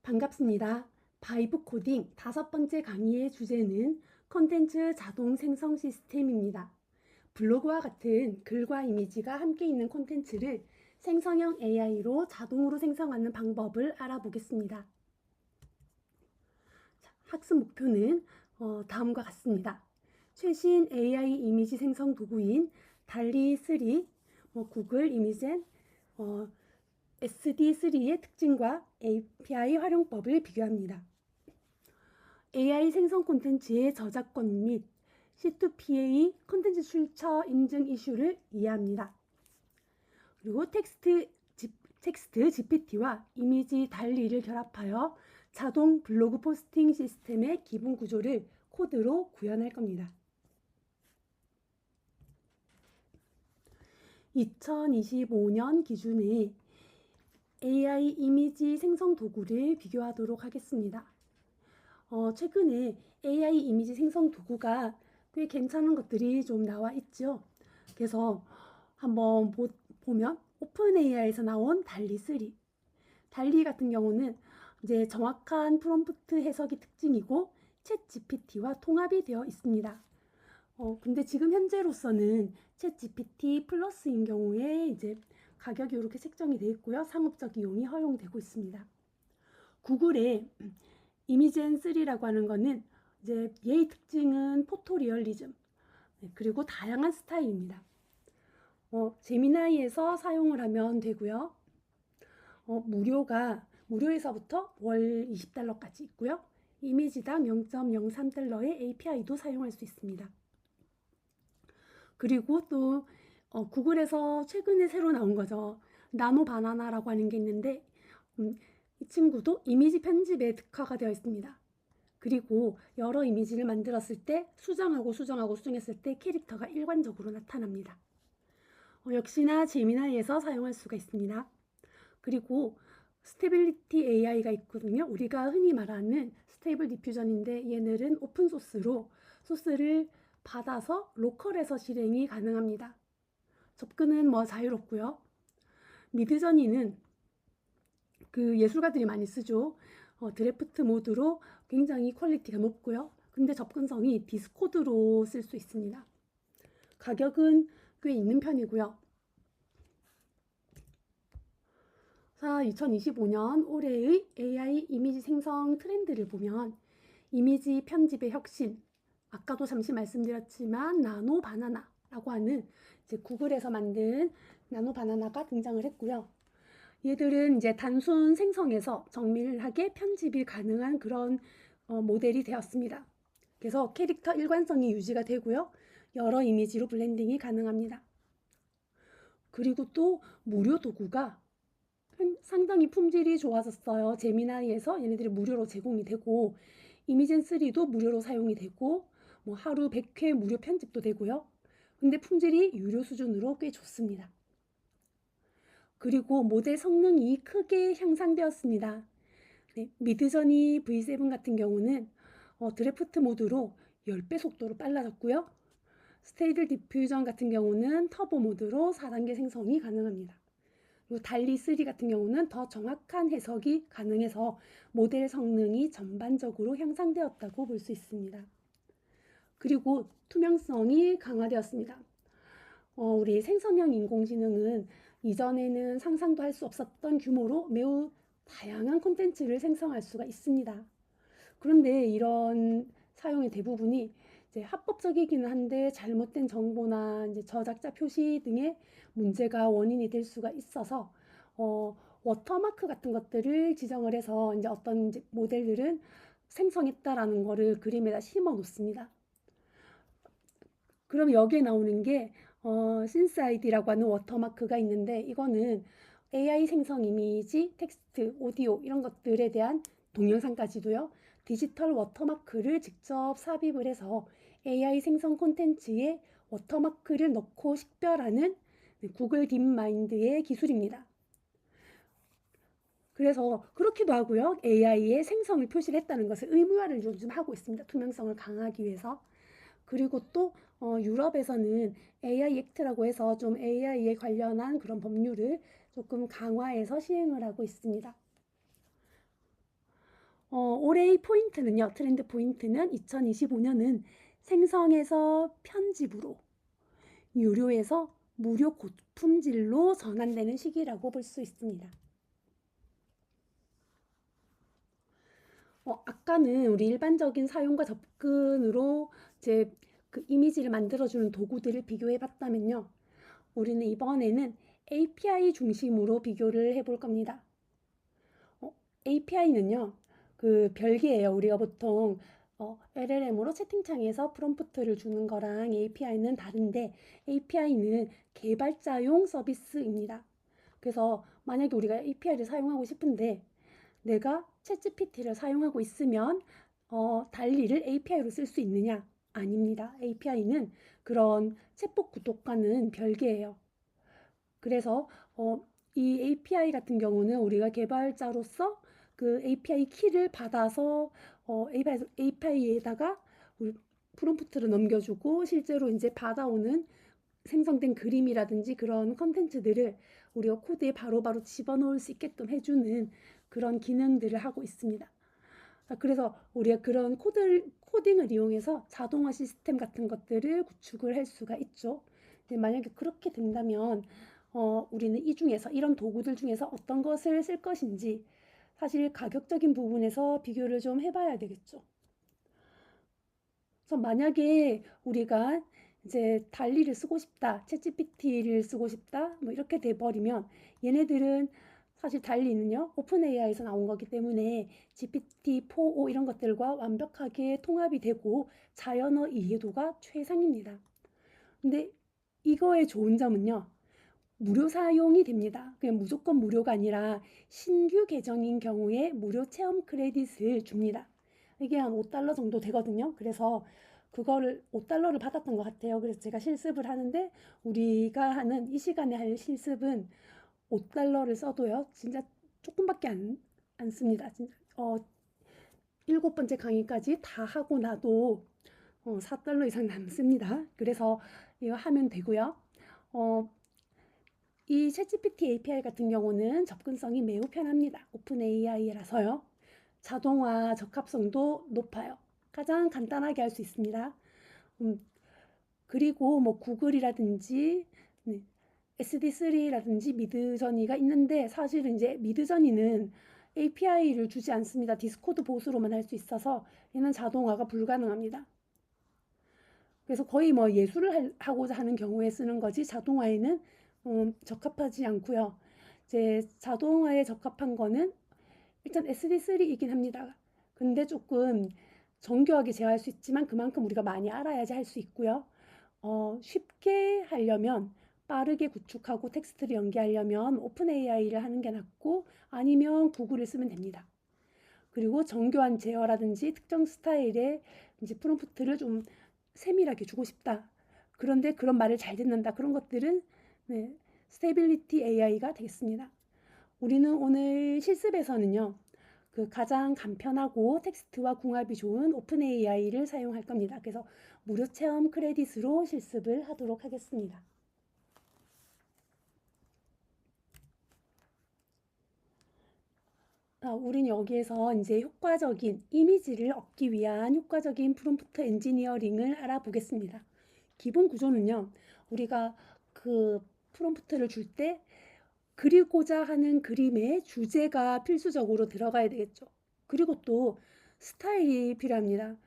반갑습니다. 바이브 코딩 5번째 강의의 주제는 컨텐츠 자동 생성 시스템입니다. 블로그와 같은 글과 이미지가 함께 있는 콘텐츠를 생성형 AI로 자동으로 생성하는 방법을 알아보겠습니다. 학습 목표는 다음과 같습니다. 최신 AI 이미지 생성 도구인 달리3, 구글 이미젠, SD3의 특징과 API 활용법을 비교합니다. AI 생성 콘텐츠의 저작권 및 C2PA 콘텐츠 출처 인증 이슈를 이해합니다. 그리고 텍스트 GPT와 이미지 달리를 결합하여 자동 블로그 포스팅 시스템의 기본 구조를 코드로 구현할 겁니다. 2025년 기준의 AI 이미지 생성 도구를 비교하도록 하겠습니다. 최근에 AI 이미지 생성 도구가 꽤 괜찮은 것들이 좀 나와 있죠. 그래서 한번 보면 오픈AI에서 나온 달리3. 달리 같은 경우는 이제 정확한 프롬프트 해석이 특징이고 챗 GPT와 통합이 되어 있습니다. 근데 지금 현재로서는 챗 GPT 플러스인 경우에 이제 가격이 이렇게 책정이 되어 있고요. 상업적 이용이 허용되고 있습니다. 구글의 이미젠3라고 하는 거는 이제 얘의 특징은 포토리얼리즘, 그리고 다양한 스타일입니다. 제미나이에서 사용을 하면 되고요. 무료에서부터 월 $20까지 있고요. 이미지당 0.03달러의 API도 사용할 수 있습니다. 그리고 또 구글에서 최근에 새로 나온 거죠. 나노 바나나라고 하는 게 있는데 이 친구도 이미지 편집에 특화가 되어 있습니다. 그리고 여러 이미지를 만들었을 때 수정했을 때 캐릭터가 일관적으로 나타납니다. 역시나 제미나이에서 사용할 수가 있습니다. 그리고 스테빌리티 AI가 있거든요. 우리가 흔히 말하는 스테이블 디퓨전인데 얘네는 오픈소스로 소스를 받아서 로컬에서 실행이 가능합니다. 접근은 자유롭고요. 미드저니는 그 예술가들이 많이 쓰죠. 드래프트 모드로 굉장히 퀄리티가 높고요. 근데 접근성이 디스코드로 쓸 수 있습니다. 가격은 꽤 있는 편이고요. 자, 2025년 올해의 AI 이미지 생성 트렌드를 보면 이미지 편집의 혁신, 아까도 잠시 말씀드렸지만 나노 바나나라고 하는 이제 구글에서 만든 나노 바나나가 등장을 했고요. 얘들은 이제 단순 생성에서 정밀하게 편집이 가능한 그런 모델이 되었습니다. 그래서 캐릭터 일관성이 유지가 되고요. 여러 이미지로 블렌딩이 가능합니다. 그리고 또 무료 도구가 상당히 품질이 좋아졌어요. 제미나이에서 얘네들이 무료로 제공이 되고 이미젠3도 무료로 사용이 되고 하루 100회 무료 편집도 되고요. 근데 품질이 유료 수준으로 꽤 좋습니다. 그리고 모델 성능이 크게 향상되었습니다. 미드저니 V7 같은 경우는 드래프트 모드로 10배 속도로 빨라졌고요. 스테이블 디퓨전 같은 경우는 터보 모드로 4단계 생성이 가능합니다. 그리고 달리3 같은 경우는 더 정확한 해석이 가능해서 모델 성능이 전반적으로 향상되었다고 볼 수 있습니다. 그리고 투명성이 강화되었습니다. 우리 생성형 인공지능은 이전에는 상상도 할 수 없었던 규모로 매우 다양한 콘텐츠를 생성할 수가 있습니다. 그런데 이런 사용의 대부분이 이제 합법적이기는 한데 잘못된 정보나 이제 저작자 표시 등의 문제가 원인이 될 수가 있어서 워터마크 같은 것들을 지정을 해서 이제 어떤 이제 모델들은 생성했다라는 거를 그림에다 심어 놓습니다. 그럼 여기에 나오는 게 신스아이디라고 하는 워터마크가 있는데 이거는 AI 생성 이미지, 텍스트, 오디오 이런 것들에 대한 동영상까지도요. 디지털 워터마크를 직접 삽입을 해서 AI 생성 콘텐츠에 워터마크를 넣고 식별하는 구글 딥마인드의 기술입니다. 그래서 그렇기도 하고요. AI의 생성을 표시를 했다는 것을 의무화를 요즘 하고 있습니다. 투명성을 강화하기 위해서. 그리고 또 유럽에서는 AI 액트라고 해서 좀 AI에 관련한 그런 법률을 조금 강화해서 시행을 하고 있습니다. 올해의 포인트는요, 트렌드 포인트는 2025년은 생성에서 편집으로, 유료에서 무료 고품질로 전환되는 시기라고 볼 수 있습니다. 아까는 우리 일반적인 사용과 접근으로 이제 그 이미지를 만들어주는 도구들을 비교해 봤다면요. 우리는 이번에는 API 중심으로 비교를 해볼 겁니다. API는요, 그 별개예요. 우리가 보통 LLM으로 채팅창에서 프롬프트를 주는 거랑 API는 다른데, API는 개발자용 서비스입니다. 그래서 만약에 우리가 API를 사용하고 싶은데 내가 챗GPT를 사용하고 있으면 달리를 API로 쓸 수 있느냐? 아닙니다. API는 그런 챗봇 구독과는 별개예요. 그래서 이 API 같은 경우는 우리가 개발자로서 그 API 키를 받아서 API에다가 프롬프트를 넘겨주고 실제로 이제 받아오는 생성된 그림이라든지 그런 컨텐츠들을 우리가 코드에 바로바로 집어넣을 수 있게끔 해주는 그런 기능들을 하고 있습니다. 그래서 우리가 그런 코딩을 이용해서 자동화 시스템 같은 것들을 구축을 할 수가 있죠. 만약에 그렇게 된다면 우리는 이 중에서 이런 도구들 중에서 어떤 것을 쓸 것인지 사실 가격적인 부분에서 비교를 좀 해봐야 되겠죠. 그래서 만약에 우리가 이제 달리를 쓰고 싶다, 챗GPT를 쓰고 싶다, 뭐 이렇게 돼버리면 얘네들은 사실 달리는요, 오픈 AI에서 나온 거기 때문에 GPT-4o 이런 것들과 완벽하게 통합이 되고 자연어 이해도가 최상입니다. 근데 이거의 좋은 점은요, 무료 사용이 됩니다. 그냥 무조건 무료가 아니라 신규 계정인 경우에 무료 체험 크레딧을 줍니다. 이게 한 $5 정도 되거든요. 그래서 그거를 $5를 받았던 것 같아요. 그래서 제가 실습을 하는데 우리가 하는 이 시간에 할 실습은 $5를 써도요. 진짜 조금밖에 안 씁니다. 진짜 7번째 강의까지 다 하고 나도 $4 이상 남습니다. 그래서 이거 하면 되고요. 이 챗GPT API 같은 경우는 접근성이 매우 편합니다. 오픈 AI라서요. 자동화 적합성도 높아요. 가장 간단하게 할 수 있습니다. 그리고 뭐 구글이라든지 SD3라든지 미드저니가 있는데 사실은 이제 미드저니는 API를 주지 않습니다. 디스코드 보수로만 할 수 있어서 얘는 자동화가 불가능합니다. 그래서 거의 뭐 예술을 하고자 하는 경우에 쓰는 거지 자동화에는 적합하지 않고요. 이제 자동화에 적합한 거는 일단 SD3이긴 합니다. 근데 조금 정교하게 제어할 수 있지만 그만큼 우리가 많이 알아야지 할 수 있고요. 쉽게 하려면 빠르게 구축하고 텍스트를 연계하려면 오픈 AI를 하는 게 낫고 아니면 구글을 쓰면 됩니다. 그리고 정교한 제어라든지 특정 스타일의 이제 프롬프트를 좀 세밀하게 주고 싶다. 그런데 그런 말을 잘 듣는다. 그런 것들은 스테빌리티 AI가 되겠습니다. 우리는 오늘 실습에서는요. 그 가장 간편하고 텍스트와 궁합이 좋은 오픈 AI를 사용할 겁니다. 그래서 무료 체험 크레딧으로 실습을 하도록 하겠습니다. 우린 여기에서 이제 효과적인 이미지를 얻기 위한 효과적인 프롬프트 엔지니어링을 알아보겠습니다. 기본 구조는요, 우리가 그 프롬프트를 줄 때 그리고자 하는 그림의 주제가 필수적으로 들어가야 되겠죠. 그리고 또 스타일이 필요합니다.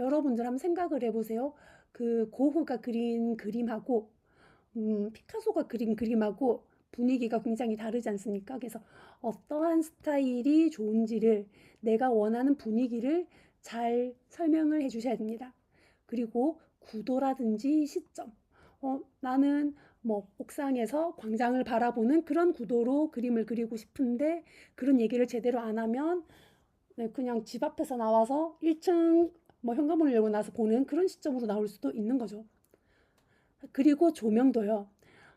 여러분들 한번 생각을 해보세요. 그 고흐가 그린 그림하고 피카소가 그린 그림하고 분위기가 굉장히 다르지 않습니까? 그래서 어떠한 스타일이 좋은지를 내가 원하는 분위기를 잘 설명을 해 주셔야 됩니다. 그리고 구도라든지 시점. 나는 뭐 옥상에서 광장을 바라보는 그런 구도로 그림을 그리고 싶은데 그런 얘기를 제대로 안 하면 그냥 집 앞에서 나와서 1층 뭐 현관문을 열고 나서 보는 그런 시점으로 나올 수도 있는 거죠. 그리고 조명도요.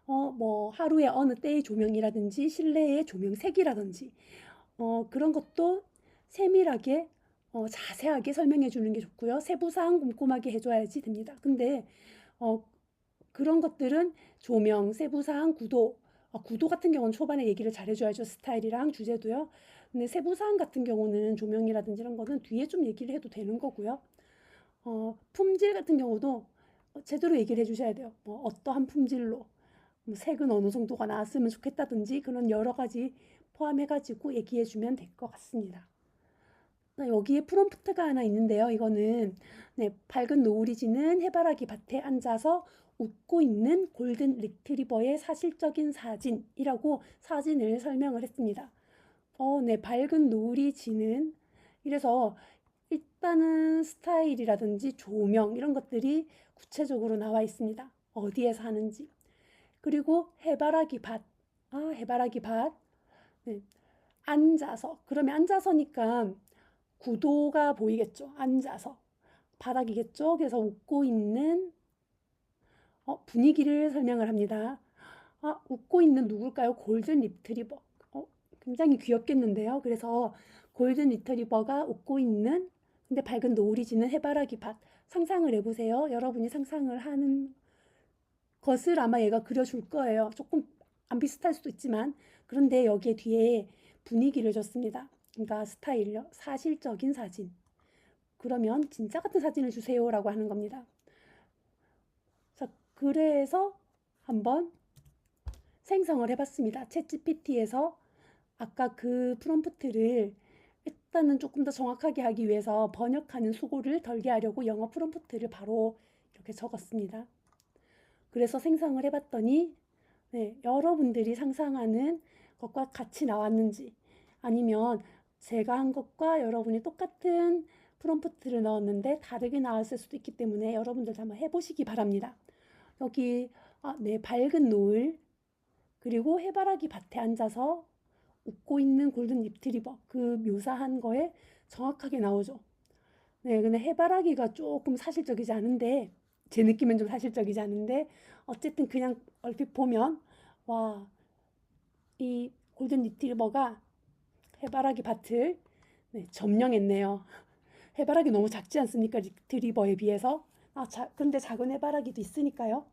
뭐 하루에 어느 때의 조명이라든지 실내의 조명색이라든지 그런 것도 세밀하게 자세하게 설명해 주는 게 좋고요. 세부사항 꼼꼼하게 해줘야지 됩니다. 근데 그런 것들은 조명, 세부사항, 구도 같은 경우는 초반에 얘기를 잘 해줘야죠. 스타일이랑 주제도요. 근데 세부사항 같은 경우는 조명이라든지 이런 거는 뒤에 좀 얘기를 해도 되는 거고요. 품질 같은 경우도 제대로 얘기를 해주셔야 돼요. 뭐 어떠한 품질로 뭐 색은 어느 정도가 나왔으면 좋겠다든지 그런 여러 가지 포함해가지고 얘기해주면 될 것 같습니다. 여기에 프롬프트가 하나 있는데요. 이거는 네, 밝은 노을이 지는 해바라기 밭에 앉아서 웃고 있는 골든 리트리버의 사실적인 사진이라고 사진을 설명을 했습니다. 네, 밝은 노을이 지는 이래서 일단은 스타일이라든지 조명 이런 것들이 구체적으로 나와 있습니다. 어디에서 하는지. 그리고 해바라기 밭. 해바라기 밭. 네, 앉아서. 그러면 앉아서니까 구도가 보이겠죠. 앉아서. 바닥이겠죠. 그래서 웃고 있는 분위기를 설명을 합니다. 웃고 있는 누굴까요? 골든 리트리버. 굉장히 귀엽겠는데요. 그래서 골든 리트리버가 웃고 있는 근데 밝은 노을이 지는 해바라기 밭. 상상을 해보세요. 여러분이 상상을 하는 것을 아마 얘가 그려줄 거예요. 조금 안 비슷할 수도 있지만 그런데 여기에 뒤에 분위기를 줬습니다. 그러니까 스타일요. 사실적인 사진. 그러면 진짜 같은 사진을 주세요라고 하는 겁니다. 자, 그래서 한번 생성을 해봤습니다. 챗GPT에서 아까 그 프롬프트를 일단은 조금 더 정확하게 하기 위해서 번역하는 수고를 덜게 하려고 영어 프롬프트를 바로 이렇게 적었습니다. 그래서 생성을 해봤더니 네, 여러분들이 상상하는 것과 같이 나왔는지 아니면 제가 한 것과 여러분이 똑같은 프롬프트를 넣었는데 다르게 나왔을 수도 있기 때문에 여러분들도 한번 해보시기 바랍니다. 여기 네, 밝은 노을 그리고 해바라기 밭에 앉아서 웃고 있는 골든 리트리버 그 묘사한 거에 정확하게 나오죠. 네, 근데 해바라기가 조금 사실적이지 않은데 제 느낌은 좀 사실적이지 않은데 어쨌든 그냥 얼핏 보면 와, 이 골든 리트리버가 해바라기 밭을 네, 점령했네요. 해바라기 너무 작지 않습니까? 리트리버에 비해서. 근데 작은 해바라기도 있으니까요.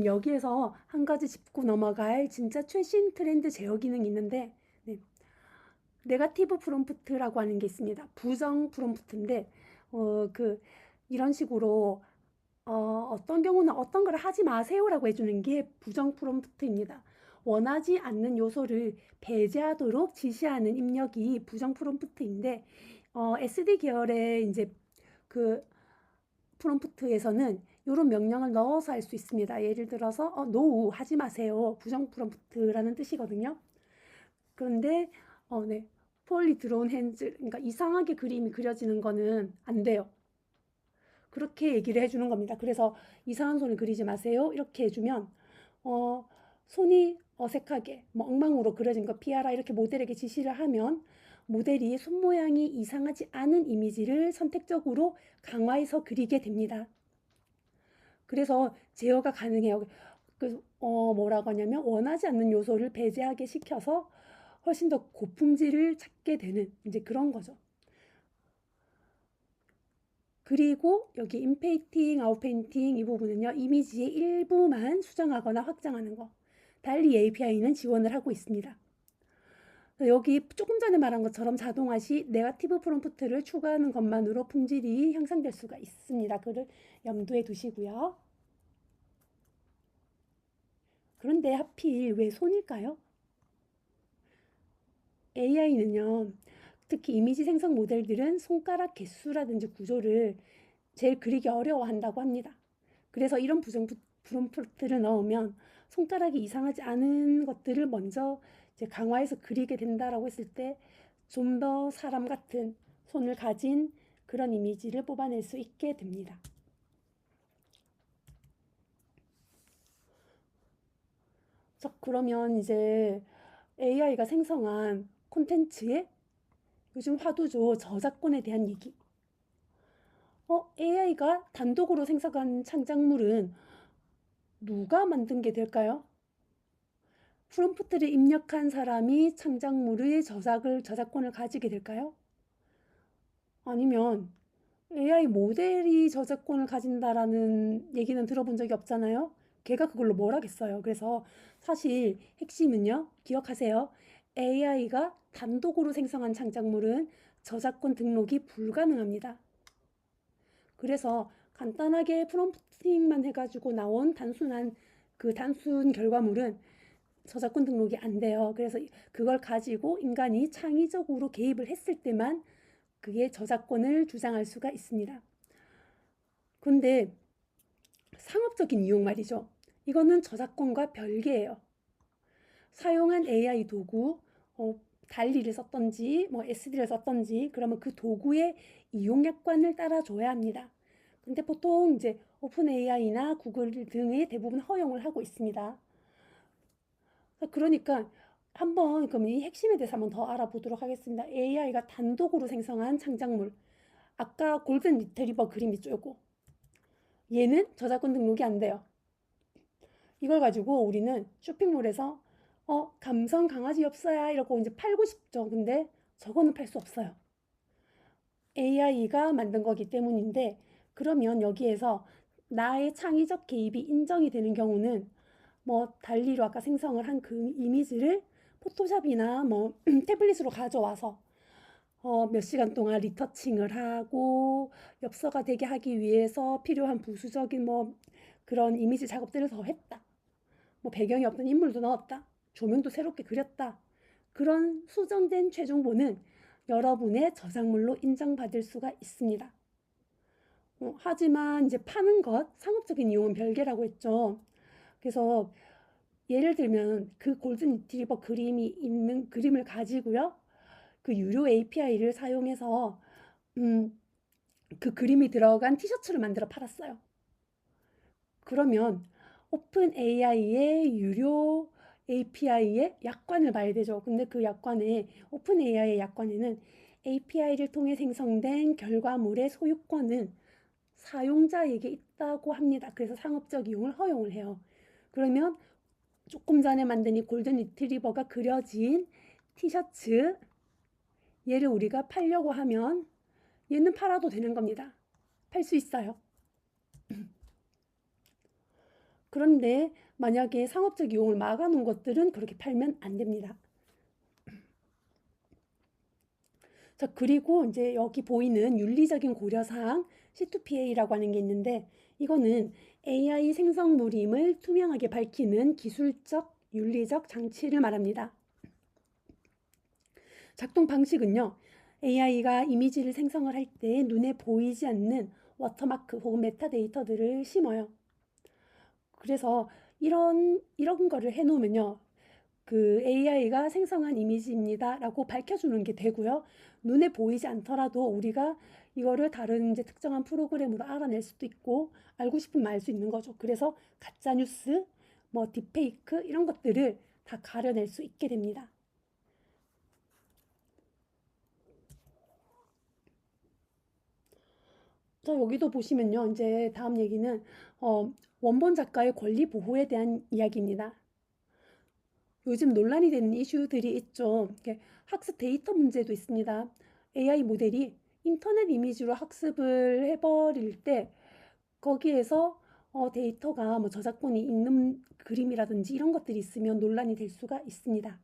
여기에서 한 가지 짚고 넘어갈 진짜 최신 트렌드 제어 기능이 있는데 네, 네거티브 프롬프트라고 하는 게 있습니다. 부정 프롬프트인데 이런 식으로 어떤 경우는 어떤 걸 하지 마세요라고 해주는 게 부정 프롬프트입니다. 원하지 않는 요소를 배제하도록 지시하는 입력이 부정 프롬프트인데 SD 계열의 이제 그 프롬프트에서는 이런 명령을 넣어서 할 수 있습니다. 예를 들어서 no 하지 마세요. 부정 프롬프트라는 뜻이거든요. 그런데 네, poorly drawn hands 그러니까 이상하게 그림이 그려지는 거는 안 돼요. 그렇게 얘기를 해주는 겁니다. 그래서 이상한 손을 그리지 마세요. 이렇게 해주면 손이 어색하게 뭐 엉망으로 그려진 거 피하라 이렇게 모델에게 지시를 하면 모델이 손 모양이 이상하지 않은 이미지를 선택적으로 강화해서 그리게 됩니다. 그래서 제어가 가능해요. 뭐라고 하냐면 원하지 않는 요소를 배제하게 시켜서 훨씬 더 고품질을 찾게 되는 이제 그런 거죠. 그리고 여기 인페인팅, 아웃페인팅 이 부분은요. 이미지의 일부만 수정하거나 확장하는 거. 달리 API는 지원을 하고 있습니다. 여기 조금 전에 말한 것처럼 자동화 시 네거티브 프롬프트를 추가하는 것만으로 품질이 향상될 수가 있습니다. 그를 염두에 두시고요. 그런데 하필 왜 손일까요? AI는요. 특히 이미지 생성 모델들은 손가락 개수라든지 구조를 제일 그리기 어려워한다고 합니다. 그래서 이런 부정 프롬프트를 넣으면 손가락이 이상하지 않은 것들을 먼저 이제 강화해서 그리게 된다라고 했을 때 좀 더 사람 같은 손을 가진 그런 이미지를 뽑아낼 수 있게 됩니다. 자, 그러면 이제 AI가 생성한 콘텐츠에 요즘 화두죠. 저작권에 대한 얘기. AI가 단독으로 생성한 창작물은 누가 만든 게 될까요? 프롬프트를 입력한 사람이 창작물의 저작권을 가지게 될까요? 아니면 AI 모델이 저작권을 가진다라는 얘기는 들어본 적이 없잖아요. 걔가 그걸로 뭘 하겠어요. 그래서 사실 핵심은요, 기억하세요. AI가 단독으로 생성한 창작물은 저작권 등록이 불가능합니다. 그래서 간단하게 프롬프팅만 해가지고 나온 단순 결과물은 저작권 등록이 안 돼요. 그래서 그걸 가지고 인간이 창의적으로 개입을 했을 때만 그게 저작권을 주장할 수가 있습니다. 근데 상업적인 이용 말이죠. 이거는 저작권과 별개예요. 사용한 AI 도구, 달리를 썼던지 SD를 썼던지 그러면 그 도구의 이용 약관을 따라줘야 합니다. 근데 보통 이제 오픈 AI나 구글 등이 대부분 허용을 하고 있습니다. 그러니까 한번 그럼 이 핵심에 대해서 한번 더 알아보도록 하겠습니다. AI가 단독으로 생성한 창작물. 아까 골든 리트리버 그림이 쪼고 얘는 저작권 등록이 안 돼요. 이걸 가지고 우리는 쇼핑몰에서 감성 강아지 엽서야 이러고 이제 팔고 싶죠. 근데 저거는 팔 수 없어요. AI가 만든 거기 때문인데 그러면 여기에서 나의 창의적 개입이 인정이 되는 경우는 달리로 아까 생성을 한 그 이미지를 포토샵이나 태블릿으로 가져와서 몇 시간 동안 리터칭을 하고 엽서가 되게 하기 위해서 필요한 부수적인 그런 이미지 작업들을 더 했다. 배경이 없던 인물도 넣었다. 조명도 새롭게 그렸다. 그런 수정된 최종본은 여러분의 저작물로 인정받을 수가 있습니다. 하지만 이제 파는 것, 상업적인 이용은 별개라고 했죠. 그래서 예를 들면 그 골든 리트리버 그림이 있는 그림을 가지고요. 그 유료 API를 사용해서 그 그림이 들어간 티셔츠를 만들어 팔았어요. 그러면 오픈 AI의 유료 API의 약관을 봐야 되죠. 근데 그 약관에 오픈 AI의 약관에는 API를 통해 생성된 결과물의 소유권은 사용자에게 있다고 합니다. 그래서 상업적 이용을 허용을 해요. 그러면 조금 전에 만든 이 골든 리트리버가 그려진 티셔츠 얘를 우리가 팔려고 하면 얘는 팔아도 되는 겁니다. 팔 수 있어요. 그런데 만약에 상업적 이용을 막아놓은 것들은 그렇게 팔면 안 됩니다. 자, 그리고 이제 여기 보이는 윤리적인 고려사항 C2PA라고 하는 게 있는데 이거는 AI 생성물임을 투명하게 밝히는 기술적, 윤리적 장치를 말합니다. 작동 방식은요. AI가 이미지를 생성을 할 때 눈에 보이지 않는 워터마크 혹은 메타데이터들을 심어요. 그래서 이런 거를 해놓으면요. 그 AI가 생성한 이미지입니다 라고 밝혀주는 게 되고요. 눈에 보이지 않더라도 우리가 이거를 다른 이제 특정한 프로그램으로 알아낼 수도 있고 알고 싶으면 알 수 있는 거죠. 그래서 가짜뉴스, 딥페이크 이런 것들을 다 가려낼 수 있게 됩니다. 자, 여기도 보시면요. 이제 다음 얘기는 원본 작가의 권리 보호에 대한 이야기입니다. 요즘 논란이 되는 이슈들이 있죠. 학습 데이터 문제도 있습니다. AI 모델이 인터넷 이미지로 학습을 해버릴 때 거기에서 데이터가 저작권이 있는 그림이라든지 이런 것들이 있으면 논란이 될 수가 있습니다.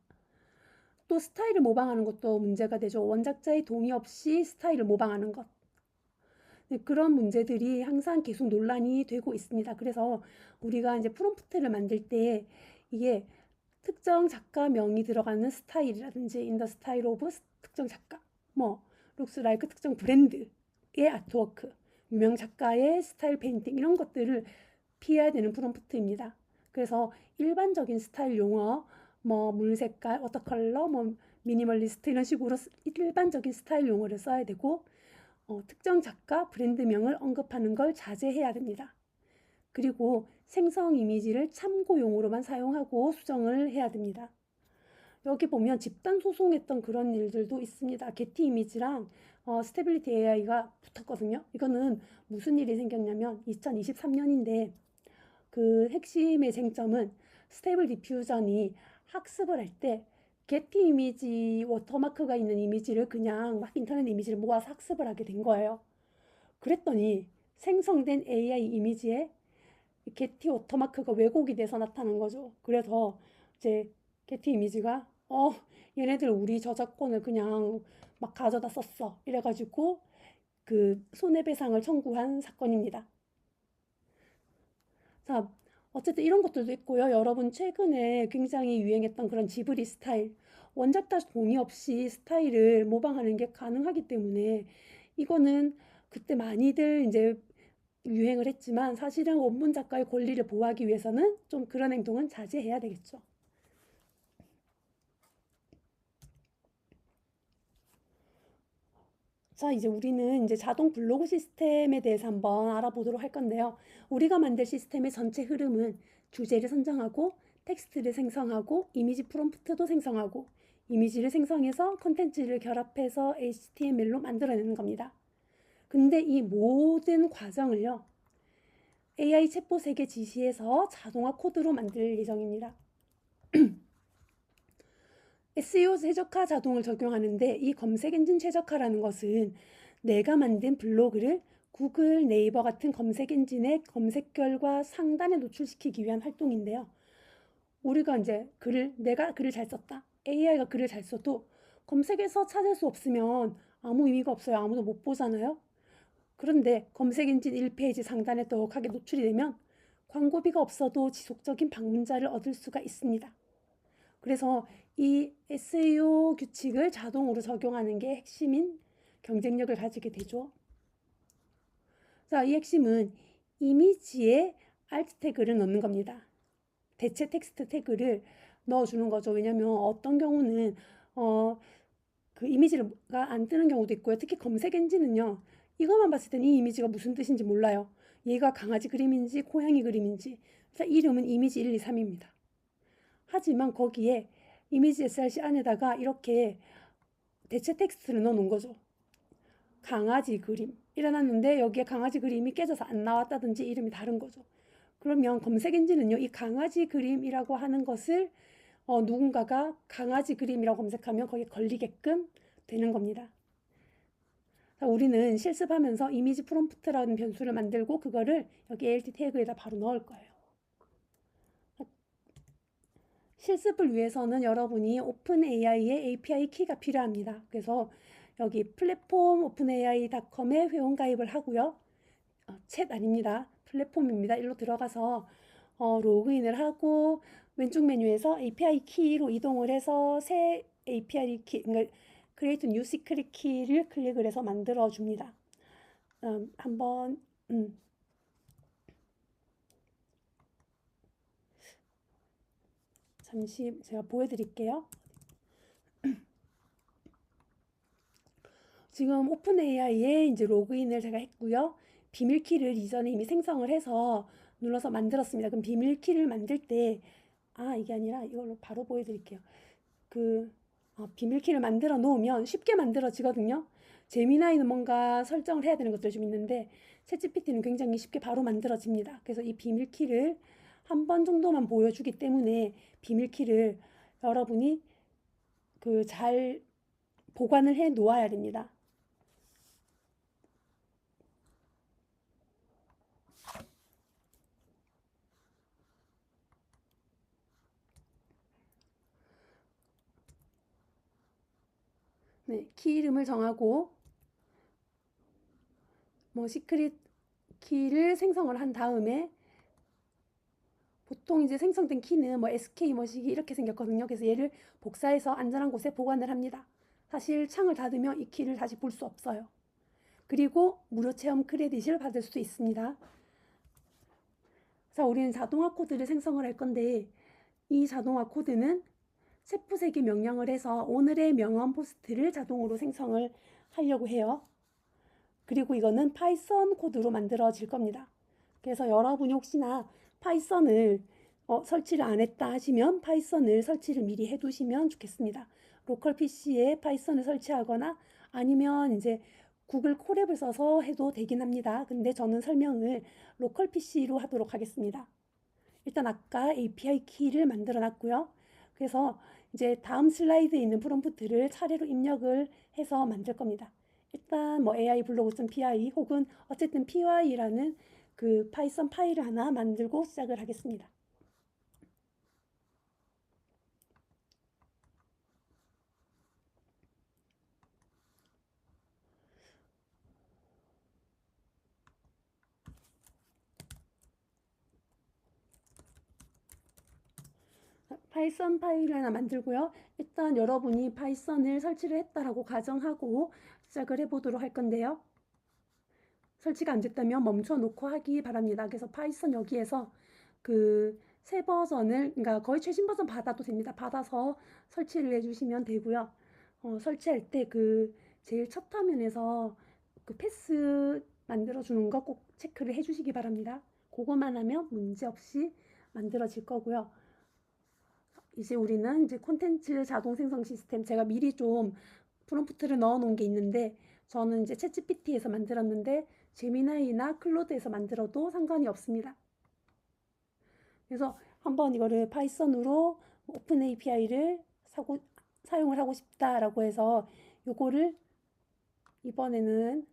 또 스타일을 모방하는 것도 문제가 되죠. 원작자의 동의 없이 스타일을 모방하는 것. 네, 그런 문제들이 항상 계속 논란이 되고 있습니다. 그래서 우리가 이제 프롬프트를 만들 때 이게 특정 작가명이 들어가는 스타일이라든지 in the style of 특정 작가, looks like 특정 브랜드의 아트워크, 유명 작가의 스타일 페인팅 이런 것들을 피해야 되는 프롬프트입니다. 그래서 일반적인 스타일 용어, 물 색깔, 워터컬러, 미니멀리스트 이런 식으로 일반적인 스타일 용어를 써야 되고 특정 작가, 브랜드명을 언급하는 걸 자제해야 됩니다. 그리고 생성 이미지를 참고용으로만 사용하고 수정을 해야 됩니다. 여기 보면 집단 소송했던 그런 일들도 있습니다. 게티 이미지랑 스테빌리티 AI가 붙었거든요. 이거는 무슨 일이 생겼냐면 2023년인데 그 핵심의 쟁점은 스테이블 디퓨전이 학습을 할 때 게티 이미지 워터마크가 있는 이미지를 그냥 막 인터넷 이미지를 모아서 학습을 하게 된 거예요. 그랬더니 생성된 AI 이미지에 게티 워터마크가 왜곡이 돼서 나타난 거죠. 그래서 이제 게티 이미지가 어, 얘네들 우리 저작권을 그냥 막 가져다 썼어. 이래가지고 그 손해배상을 청구한 사건입니다. 자, 어쨌든 이런 것들도 있고요. 여러분 최근에 굉장히 유행했던 그런 지브리 스타일. 원작 다 동의 없이 스타일을 모방하는 게 가능하기 때문에 이거는 그때 많이들 이제 유행을 했지만 사실은 원본 작가의 권리를 보호하기 위해서는 좀 그런 행동은 자제해야 되겠죠. 자, 이제 우리는 이제 자동 블로그 시스템에 대해서 한번 알아보도록 할 건데요. 우리가 만들 시스템의 전체 흐름은 주제를 선정하고 텍스트를 생성하고 이미지 프롬프트도 생성하고 이미지를 생성해서 컨텐츠를 결합해서 HTML로 만들어내는 겁니다. 근데 이 모든 과정을요, AI 챗봇에게 지시해서 자동화 코드로 만들 예정입니다. SEO 최적화 자동을 적용하는데 이 검색 엔진 최적화라는 것은 내가 만든 블로그를 구글, 네이버 같은 검색 엔진의 검색 결과 상단에 노출시키기 위한 활동인데요. 우리가 이제 내가 글을 잘 썼다. AI가 글을 잘 써도 검색에서 찾을 수 없으면 아무 의미가 없어요. 아무도 못 보잖아요. 그런데 검색 엔진 1페이지 상단에 떡하게 노출이 되면 광고비가 없어도 지속적인 방문자를 얻을 수가 있습니다. 그래서 이 SEO 규칙을 자동으로 적용하는 게 핵심인 경쟁력을 가지게 되죠. 자, 이 핵심은 이미지에 alt 태그를 넣는 겁니다. 대체 텍스트 태그를 넣어주는 거죠. 왜냐면 어떤 경우는 그 이미지가 안 뜨는 경우도 있고요. 특히 검색 엔진은요. 이것만 봤을 땐 이 이미지가 무슨 뜻인지 몰라요. 얘가 강아지 그림인지 고양이 그림인지. 이름은 이미지 1, 2, 3입니다. 하지만 거기에 이미지 src 안에다가 이렇게 대체 텍스트를 넣어 놓은 거죠. 강아지 그림 일어났는데 여기에 강아지 그림이 깨져서 안 나왔다든지 이름이 다른 거죠. 그러면 검색 엔진은요, 이 강아지 그림이라고 하는 것을 누군가가 강아지 그림이라고 검색하면 거기에 걸리게끔 되는 겁니다. 자, 우리는 실습하면서 이미지 프롬프트라는 변수를 만들고 그거를 여기 ALT 태그에다 바로 넣을 거예요. 실습을 위해서는 여러분이 오픈AI의 API 키가 필요합니다. 그래서 여기 플랫폼 openai.com에 회원 가입을 하고요. 챗 아닙니다. 플랫폼입니다. 일로 들어가서 로그인을 하고 왼쪽 메뉴에서 API 키로 이동을 해서 새 API 키, 그러니까 Create New Secret 키를 클릭을 해서 만들어 줍니다. 한번 잠시 제가 보여드릴게요. 지금 오픈AI에 이제 로그인을 제가 했고요. 비밀키를 이전에 이미 생성을 해서 눌러서 만들었습니다. 그럼 비밀키를 만들 때, 이게 아니라 이걸로 바로 보여드릴게요. 비밀키를 만들어 놓으면 쉽게 만들어지거든요. 제미나이는 뭔가 설정을 해야 되는 것들이 좀 있는데, 챗GPT는 굉장히 쉽게 바로 만들어집니다. 그래서 이 비밀키를 한 번 정도만 보여주기 때문에 비밀키를 여러분이 잘 보관을 해 놓아야 됩니다. 네, 키 이름을 정하고 시크릿 키를 생성을 한 다음에 보통 이제 생성된 키는 SK 뭐시기 이렇게 생겼거든요. 그래서 얘를 복사해서 안전한 곳에 보관을 합니다. 사실 창을 닫으면 이 키를 다시 볼 수 없어요. 그리고 무료 체험 크레딧을 받을 수도 있습니다. 자, 우리는 자동화 코드를 생성을 할 건데 이 자동화 코드는 챗봇에게 명령을 해서 오늘의 명언 포스트를 자동으로 생성을 하려고 해요. 그리고 이거는 파이썬 코드로 만들어질 겁니다. 그래서 여러분이 혹시나 파이썬을 설치를 안 했다 하시면 파이썬을 설치를 미리 해두시면 좋겠습니다. 로컬 PC에 파이썬을 설치하거나 아니면 이제 구글 콜앱을 써서 해도 되긴 합니다. 근데 저는 설명을 로컬 PC로 하도록 하겠습니다. 일단 아까 API 키를 만들어 놨고요. 그래서 이제 다음 슬라이드에 있는 프롬프트를 차례로 입력을 해서 만들 겁니다. 일단 AI 블로그.py 혹은 어쨌든 py라는 그 파이썬 파일을 하나 만들고 시작을 하겠습니다. 파이썬 파일을 하나 만들고요. 일단 여러분이 파이썬을 설치를 했다라고 가정하고 시작을 해보도록 할 건데요. 설치가 안 됐다면 멈춰 놓고 하기 바랍니다. 그래서 파이썬 여기에서 그 새 버전을, 그러니까 거의 최신 버전 받아도 됩니다. 받아서 설치를 해주시면 되고요. 설치할 때 그 제일 첫 화면에서 그 패스 만들어주는 거 꼭 체크를 해주시기 바랍니다. 그거만 하면 문제없이 만들어질 거고요. 이제 우리는 이제 콘텐츠 자동 생성 시스템, 제가 미리 좀 프롬프트를 넣어 놓은 게 있는데, 저는 이제 챗GPT에서 만들었는데 제미나이나 클로드에서 만들어도 상관이 없습니다. 그래서 한번 이거를 파이썬으로 오픈 API를 사용을 하고 싶다라고 해서 요거를 이번에는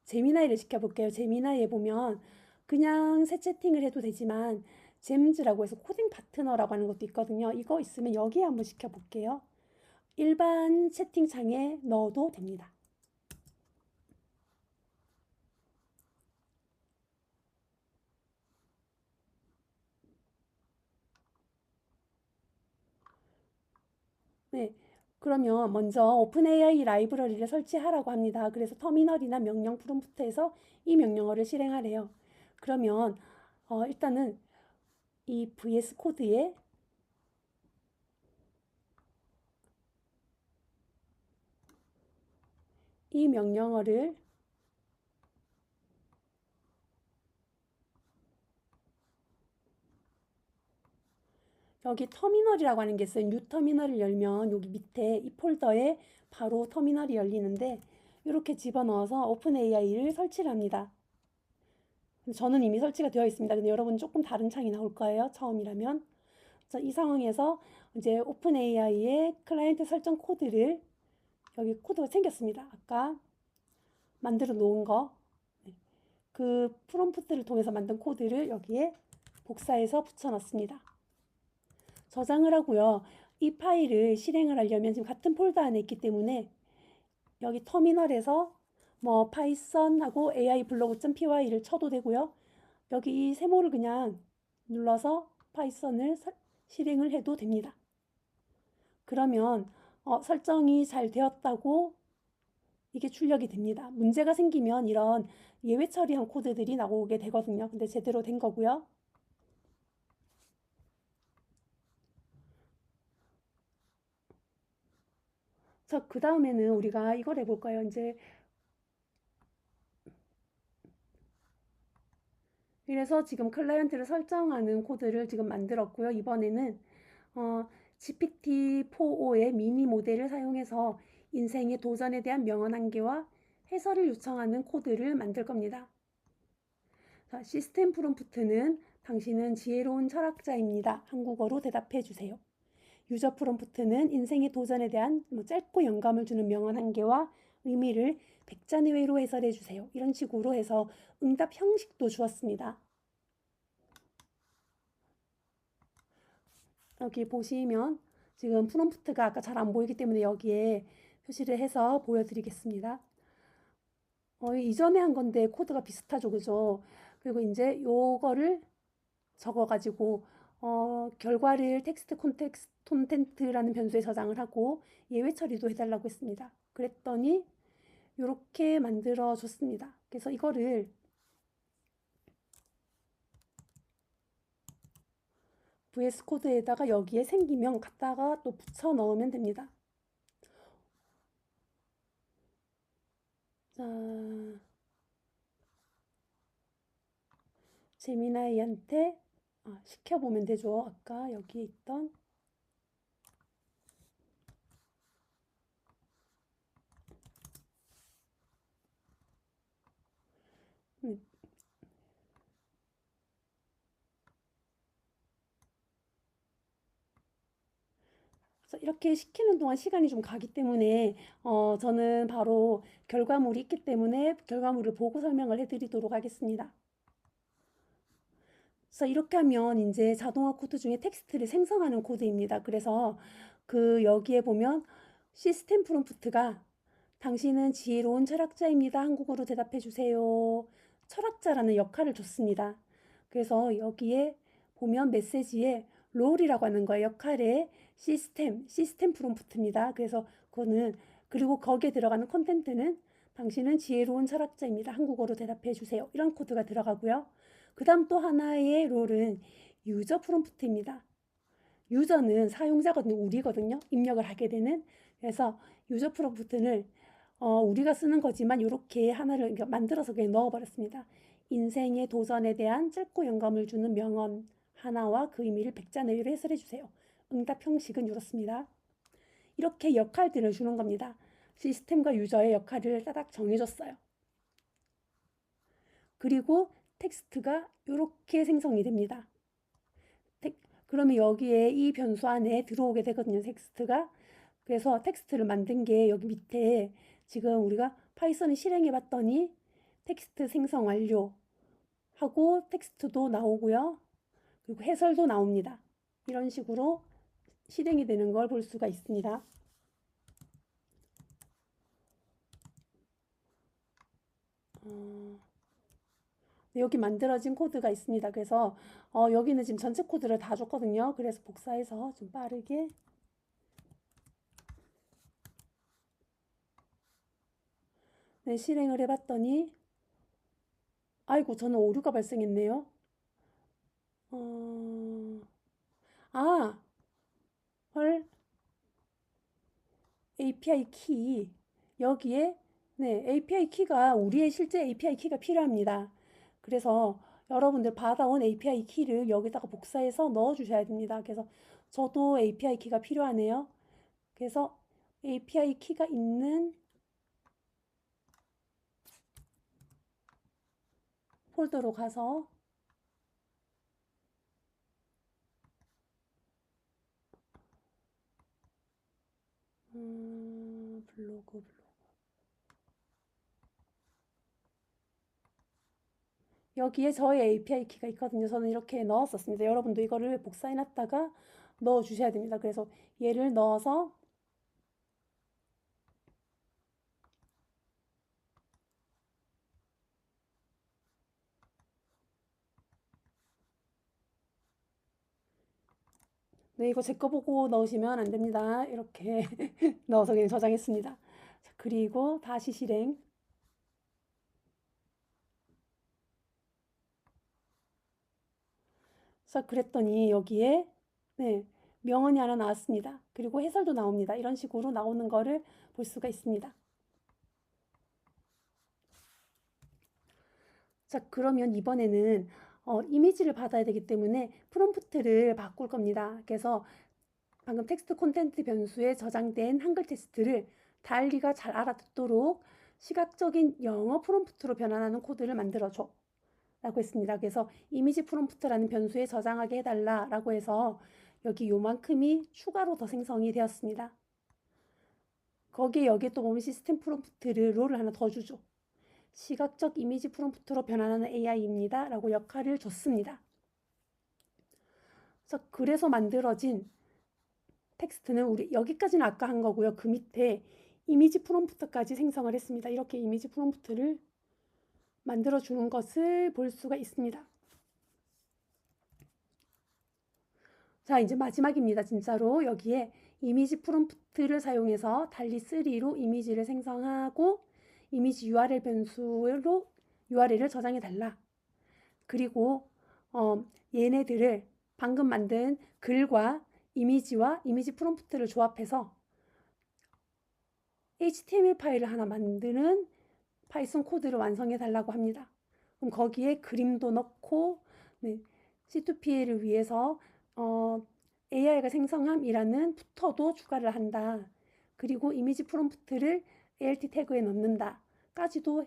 제미나이를 시켜볼게요. 제미나이에 보면 그냥 새 채팅을 해도 되지만 잼즈라고 해서 코딩 파트너라고 하는 것도 있거든요. 이거 있으면 여기에 한번 시켜볼게요. 일반 채팅창에 넣어도 됩니다. 네. 그러면 먼저 오픈AI 라이브러리를 설치하라고 합니다. 그래서 터미널이나 명령 프롬프트에서 이 명령어를 실행하래요. 그러면 일단은 이 VS 코드에 이 명령어를 여기 터미널이라고 하는 게 있어요. 뉴 터미널을 열면 여기 밑에 이 폴더에 바로 터미널이 열리는데 이렇게 집어넣어서 오픈 AI를 설치를 합니다. 저는 이미 설치가 되어 있습니다. 근데 여러분 조금 다른 창이 나올 거예요. 처음이라면. 그래서 이 상황에서 이제 오픈 AI의 클라이언트 설정 코드를 여기 코드가 생겼습니다. 아까 만들어 놓은 거. 그 프롬프트를 통해서 만든 코드를 여기에 복사해서 붙여 넣습니다. 저장을 하고요. 이 파일을 실행을 하려면 지금 같은 폴더 안에 있기 때문에 여기 터미널에서 뭐 파이썬하고 ai-blog.py를 쳐도 되고요. 여기 이 세모를 그냥 눌러서 파이썬을 실행을 해도 됩니다. 그러면 설정이 잘 되었다고 이게 출력이 됩니다. 문제가 생기면 이런 예외 처리한 코드들이 나오게 되거든요. 근데 제대로 된 거고요. 자, 그 다음에는 우리가 이걸 해볼 까요 이제 그래서 지금 클라이언트를 설정하는 코드를 지금 만들었고요. 이번에는 GPT-4o의 미니 모델을 사용해서 인생의 도전에 대한 명언 한 개와 해설을 요청하는 코드를 만들 겁니다. 자, 시스템 프롬프트는 당신은 지혜로운 철학자입니다. 한국어로 대답해 주세요. 유저 프롬프트는 인생의 도전에 대한 짧고 영감을 주는 명언 한 개와 의미를 백자내외로 해설해 주세요. 이런 식으로 해서 응답 형식도 주었습니다. 여기 보시면 지금 프롬프트가 아까 잘 안 보이기 때문에 여기에 표시를 해서 보여드리겠습니다. 이전에 한 건데 코드가 비슷하죠, 그죠? 그리고 이제 요거를 적어가지고 결과를 텍스트 콘텐트라는 변수에 저장을 하고 예외 처리도 해달라고 했습니다. 그랬더니 이렇게 만들어 줬습니다. 그래서 이거를 VS 코드에다가 여기에 생기면 갖다가 또 붙여 넣으면 됩니다. 자, 제미나이한테 시켜보면 되죠. 아까 여기에 있던 그래서 이렇게 시키는 동안 시간이 좀 가기 때문에 저는 바로 결과물이 있기 때문에 결과물을 보고 설명을 해드리도록 하겠습니다. 그래서 이렇게 하면 이제 자동화 코드 중에 텍스트를 생성하는 코드입니다. 그래서 그 여기에 보면 시스템 프롬프트가 당신은 지혜로운 철학자입니다. 한국어로 대답해 주세요. 철학자라는 역할을 줬습니다. 그래서 여기에 보면 메시지에 롤이라고 하는 거예요. 역할의 시스템 프롬프트입니다. 그래서 그거는, 그리고 거기에 들어가는 콘텐츠는 당신은 지혜로운 철학자입니다. 한국어로 대답해 주세요. 이런 코드가 들어가고요. 그 다음 또 하나의 롤은 유저 프롬프트입니다. 유저는 사용자거든요. 우리거든요. 입력을 하게 되는. 그래서 유저 프롬프트를 우리가 쓰는 거지만 이렇게 하나를 만들어서 그냥 넣어버렸습니다. 인생의 도전에 대한 짧고 영감을 주는 명언 하나와 그 의미를 백자 내외로 해설해 주세요. 응답 형식은 이렇습니다. 이렇게 역할들을 주는 겁니다. 시스템과 유저의 역할을 따닥 정해줬어요. 그리고 텍스트가 이렇게 생성이 됩니다. 그러면 여기에 이 변수 안에 들어오게 되거든요. 텍스트가. 그래서 텍스트를 만든 게 여기 밑에 지금 우리가 파이썬을 실행해 봤더니 텍스트 생성 완료 하고 텍스트도 나오고요. 그리고 해설도 나옵니다. 이런 식으로 실행이 되는 걸 볼 수가 있습니다. 여기 만들어진 코드가 있습니다. 그래서 여기는 지금 전체 코드를 다 줬거든요. 그래서 복사해서 좀 빠르게 네, 실행을 해봤더니 아이고 저는 오류가 발생했네요. 아, 헐, API 키 여기에 네, API 키가 우리의 실제 API 키가 필요합니다. 그래서 여러분들 받아온 API 키를 여기다가 복사해서 넣어 주셔야 됩니다. 그래서 저도 API 키가 필요하네요. 그래서 API 키가 있는 폴더로 가서 블로그 여기에 저의 API 키가 있거든요. 저는 이렇게 넣었었습니다. 여러분도 이거를 복사해 놨다가 넣어 주셔야 됩니다. 그래서 얘를 넣어서 네, 이거 제 거 보고 넣으시면 안 됩니다. 이렇게 넣어서 그냥 저장했습니다. 자, 그리고 다시 실행. 자, 그랬더니 여기에 네, 명언이 하나 나왔습니다. 그리고 해설도 나옵니다. 이런 식으로 나오는 거를 볼 수가 있습니다. 자, 그러면 이번에는 이미지를 받아야 되기 때문에 프롬프트를 바꿀 겁니다. 그래서 방금 텍스트 콘텐트 변수에 저장된 한글 텍스트를 달리가 잘 알아듣도록 시각적인 영어 프롬프트로 변환하는 코드를 만들어줘 라고 했습니다. 그래서 이미지 프롬프트라는 변수에 저장하게 해달라 라고 해서 여기 요만큼이 추가로 더 생성이 되었습니다. 거기에 여기에 또 보면 시스템 프롬프트를 롤을 하나 더 주죠. 시각적 이미지 프롬프트로 변환하는 AI입니다 라고 역할을 줬습니다. 그래서 만들어진 텍스트는 우리 여기까지는 아까 한 거고요. 그 밑에 이미지 프롬프트까지 생성을 했습니다. 이렇게 이미지 프롬프트를 만들어 주는 것을 볼 수가 있습니다. 자, 이제 마지막입니다. 진짜로 여기에 이미지 프롬프트를 사용해서 달리3로 이미지를 생성하고 이미지 URL 변수로 URL을 저장해 달라. 그리고 얘네들을 방금 만든 글과 이미지와 이미지 프롬프트를 조합해서 HTML 파일을 하나 만드는 파이썬 코드를 완성해 달라고 합니다. 그럼 거기에 그림도 넣고 네, C2PA를 위해서 AI가 생성함이라는 부터도 추가를 한다. 그리고 이미지 프롬프트를 ALT 태그에 넣는다까지도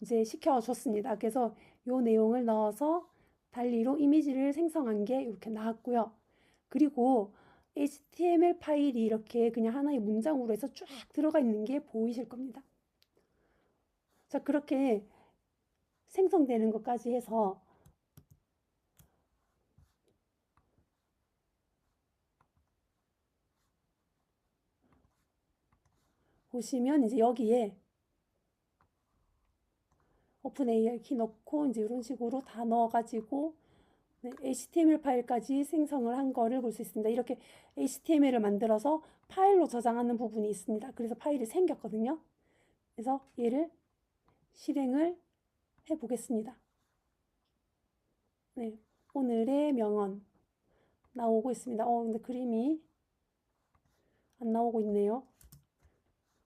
이제 시켜줬습니다. 그래서 이 내용을 넣어서 달리로 이미지를 생성한 게 이렇게 나왔고요. 그리고 HTML 파일이 이렇게 그냥 하나의 문장으로 해서 쫙 들어가 있는 게 보이실 겁니다. 자, 그렇게 생성되는 것까지 해서 보시면 이제 여기에 오픈 AI 키 넣고 이제 이런 식으로 다 넣어가지고 네, HTML 파일까지 생성을 한 거를 볼 수 있습니다. 이렇게 HTML을 만들어서 파일로 저장하는 부분이 있습니다. 그래서 파일이 생겼거든요. 그래서 얘를 실행을 해 보겠습니다. 네, 오늘의 명언 나오고 있습니다. 근데 그림이 안 나오고 있네요.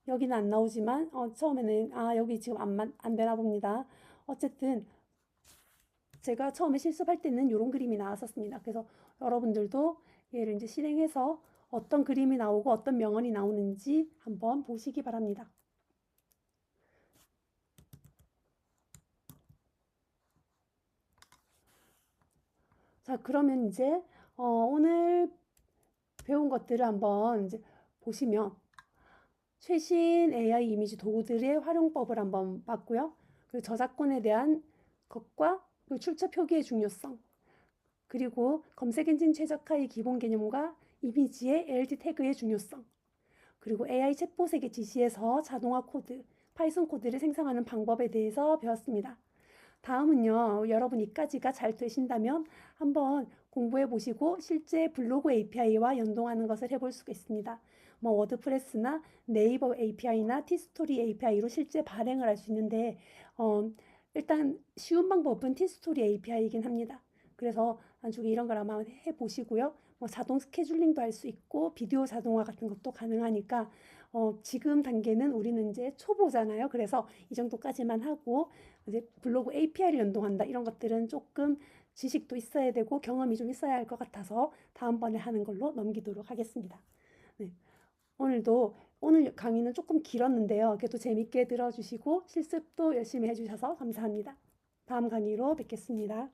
여기는 안 나오지만 처음에는 여기 지금 안 되나 봅니다. 어쨌든 제가 처음에 실습할 때는 이런 그림이 나왔었습니다. 그래서 여러분들도 얘를 이제 실행해서 어떤 그림이 나오고 어떤 명언이 나오는지 한번 보시기 바랍니다. 자, 그러면 이제 오늘 배운 것들을 한번 이제 보시면 최신 AI 이미지 도구들의 활용법을 한번 봤고요. 그리고 저작권에 대한 것과 그리고 출처 표기의 중요성, 그리고 검색 엔진 최적화의 기본 개념과 이미지의 LD 태그의 중요성, 그리고 AI 챗봇에게 지시해서 자동화 코드, 파이썬 코드를 생성하는 방법에 대해서 배웠습니다. 다음은요, 여러분 이까지가 잘 되신다면 한번 공부해 보시고 실제 블로그 API와 연동하는 것을 해볼 수가 있습니다. 뭐 워드프레스나 네이버 API나 티스토리 API로 실제 발행을 할 수 있는데 일단 쉬운 방법은 티스토리 API이긴 합니다. 그래서 나중에 이런 걸 아마 해보시고요. 뭐 자동 스케줄링도 할 수 있고 비디오 자동화 같은 것도 가능하니까 지금 단계는 우리는 이제 초보잖아요. 그래서 이 정도까지만 하고 이제 블로그 API를 연동한다 이런 것들은 조금 지식도 있어야 되고 경험이 좀 있어야 할 것 같아서 다음번에 하는 걸로 넘기도록 하겠습니다. 네. 오늘 강의는 조금 길었는데요. 그래도 재밌게 들어주시고 실습도 열심히 해주셔서 감사합니다. 다음 강의로 뵙겠습니다.